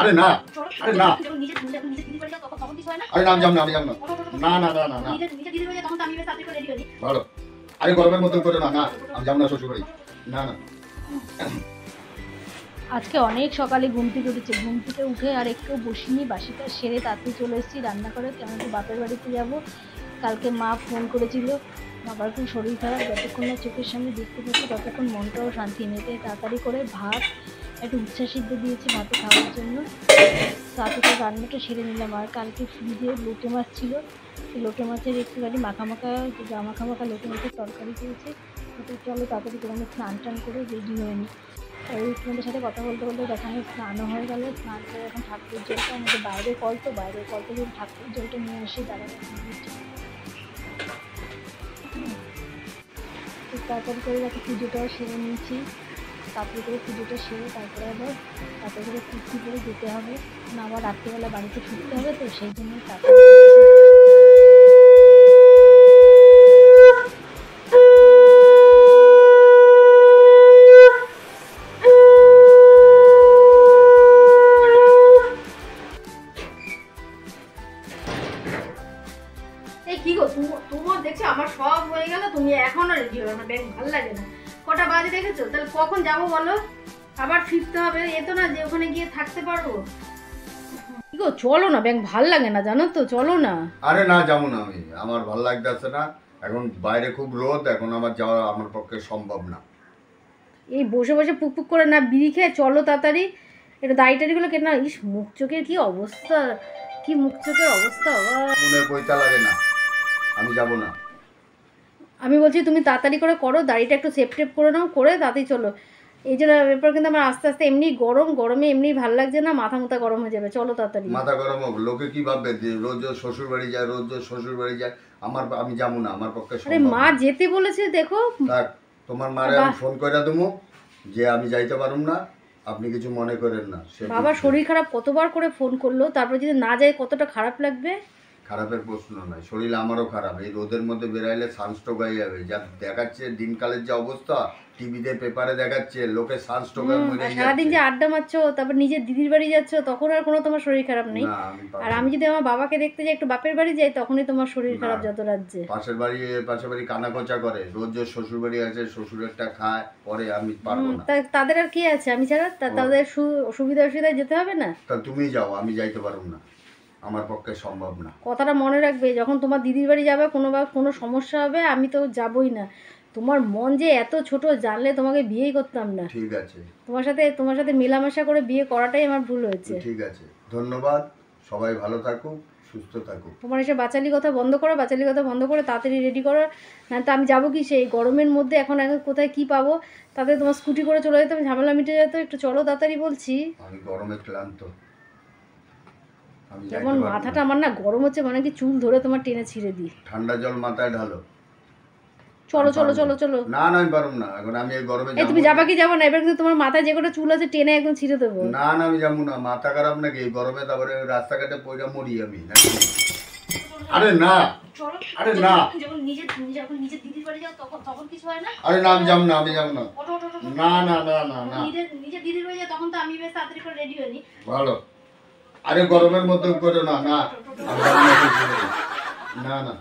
আরে না, আরে না, আরে না, আমি যাব না, না না না না না, ভালো। আরে গরমের মতো করে না, না আমি যাব না শ্বশুর বাড়ি, না না। আজকে অনেক সকালে ঘুম থেকে উঠেছে, ঘুম থেকে উঠে আর একটু বসিনি, বাসিটা সেরে তাড়াতাড়ি চলে এসেছি রান্না করে। কেমন বাপের বাড়িতে যাব। কালকে মা ফোন করেছিল, বাবার খুব শরীর খারাপ, যতক্ষণ না চোখের সামনে দেখতে পাচ্ছি ততক্ষণ মনটাও শান্তি নেই। তাই তাড়াতাড়ি করে ভাত একটু উচ্ছা সিদ্ধ দিয়েছি ভাতে খাওয়ার জন্য, তাড়াতাড়ি রান্নাটা সেরে নিলাম। আর কালকে ফ্রিজে লোটে মাছ ছিল, লোটে মাছের একটুখানি মাখা মাখা লোটে মাছের তরকারি করেছি। তো চলো তাড়াতাড়ি করে আমি স্নান টান করে রেডি হয়ে নিই। আর তোমাদের সাথে কথা বলতে বলতে দেখা হয় স্নানও হয়ে গেল। স্নান করে এখন ঠাকুরের জলটা আমাদের বাইরের কল থেকে ঠাকুরের জলটা নিয়ে আসি দাঁড়ানো। তাড়াতাড়ি করে দেখো পুজোটাও সেরে নিয়েছি, তাড়াতাড়ি করে পুজোটা সেরে তারপরে আবার তাড়াতাড়ি করে কুর্তি করে যেতে হবে না, আবার রাত্রিবেলা বাড়িতে ফিরতে হবে, তো সেই জন্য তাড়াতাড়ি। কি গো তোমার দেখছি আমার সব হয়ে গেল, তুমি এখনো রেডি হবে? আমার ব্যাগ ভালো লাগে না। কটা বাজে দেখেছো? তাহলে কখন যাবো বলো? আবার ফিরতে হবে, এ তো না যে ওখানে গিয়ে থাকতে পারবো। কি গো চলো না, ব্যাগ ভাল লাগে না জানো তো, চলো না। আরে না যাবো না, আমি আমার ভালো লাগতেছে না, এখন বাইরে খুব রোদ, এখন আমার যাওয়া আমার পক্ষে সম্ভব না। এই বসে বসে পুক করে না বিড়ি খেয়ে চলো তাড়াতাড়ি। এটা দাড়ি টাড়িগুলো কেটে না। ইস মুখ চোখের কি অবস্থা, কি মুখ চোখের অবস্থা বাবা। মনে পয়সা লাগে না, আমি যাব না। আমি বলছি তুমি তাড়াতাড়ি করে করো, দাড়িটা একটু সেপ টেপ করে নাও, করে তাড়াতাড়ি চলো। এই জন্য এরপর কিন্তু আমার আস্তে আস্তে এমনি গরমে এমনি ভালো লাগছে না, মাথা গরম হয়ে যাবে। চলো তাড়াতাড়ি। মাথা গরম হোক, লোকে কি ভাববে যে রোজ শ্বশুর বাড়ি যায়, আমি যাবো না, আমার পক্ষে আরে মা যেতে বলেছে দেখো। থাক, তোমার মারে আমি ফোন করে দেবো যে আমি যাইতে পারুম না, আপনি কিছু মনে করেন না। বাবা শরীর খারাপ কতবার করে ফোন করলো, তারপর যদি না যায় কতটা খারাপ লাগবে। খারাপের প্রশ্ন নয়, শরীর আমারও খারাপ, এই রোদের মধ্যে বেরাইলে সানস্ট্রোক হয়ে যাবে। যা দেখাচ্ছে দিনকালের যে অবস্থা, টিভিতে পেপারে দেখাচ্ছে লোকে সানস্ট্রোক হয়ে মরে যাচ্ছে। সারাদিন যে আড্ডা মারছো, তারপর নিজের দিদির বাড়ি যাচ্ছ, তখন আর কোনো তোমার শরীর খারাপ নেই। আর আমি যদি আমার বাবাকে দেখতে যাই, একটু বাপের বাড়ি যাই, তখনই তোমার শরীর খারাপ যত রাজ্যে। পাশের বাড়ি কানাকচা করে, রোজ শ্বশুর বাড়ি আছে, শ্বশুরেরটা খায়, পরে আমি পারবো না। তাদের আর কি আছে আমি ছাড়া? তাদের সুবিধা অসুবিধায় যেতে হবে না? তা তুমি যাও, আমি যাইতে পারবো না, আমার পক্ষে সম্ভব না। কথাটা মনে রাখবে, যখন তোমার দিদির বাড়ি যাবে কোনো সমস্যা হবে, আমি তো যাবই না। তোমার মন যে এত ছোট, জানলে তোমাকে বিয়েই করতাম না। ঠিক আছে, তোমার সাথে মেলামেশা করে বিয়ে করাটাই আমার ভুল হয়েছে। ঠিক আছে, ধন্যবাদ, সবাই ভালো থাকুক, সুস্থ থাকুক। তোমার এসে বাচালি কথা বন্ধ করে তাড়াতাড়ি রেডি করো, না তো আমি যাবো কি সেই গরমের মধ্যে? এখন কোথায় কি পাবো? তাতে তোমার স্কুটি করে চলে যেতে, ঝামেলা মিটে যেত। একটু চলো তাড়াতাড়ি বলছি। আমি গরমে ক্লান্ত, যেমন মাথাটা আমার না গরম হচ্ছে, মানে কি চুল ধরে তোমার টেনে ছিঁড়ে দিই। ঠান্ডা জল মাথায় ঢালো। চলো চলো চলো চলো। না না আমি পারুম না, এখন আমি এই গরমে তুমি যাবা কি যাবো না? এবার কিন্তু তোমার মাথায় যে কটা চুল আছে টেনে একদম ছিঁড়ে দেবো। না না আমি যাবো না, মাথা খারাপ নাকি এই গরমে? তারপরে রাস্তাঘাটে পয়সা মরি আমি। আরে না, আরে না, যখন নিজের দিদির বাড়ি যাও তখন কিছু হয় না? আরে না আমি যাবো না, না না না না না, নিজের দিদির বাড়ি যাও তখন তো আমি বেশ তাড়াতাড়ি করে রেডি হইনি। ভালো। আরে গরমের মধ্যে করো না, না না না।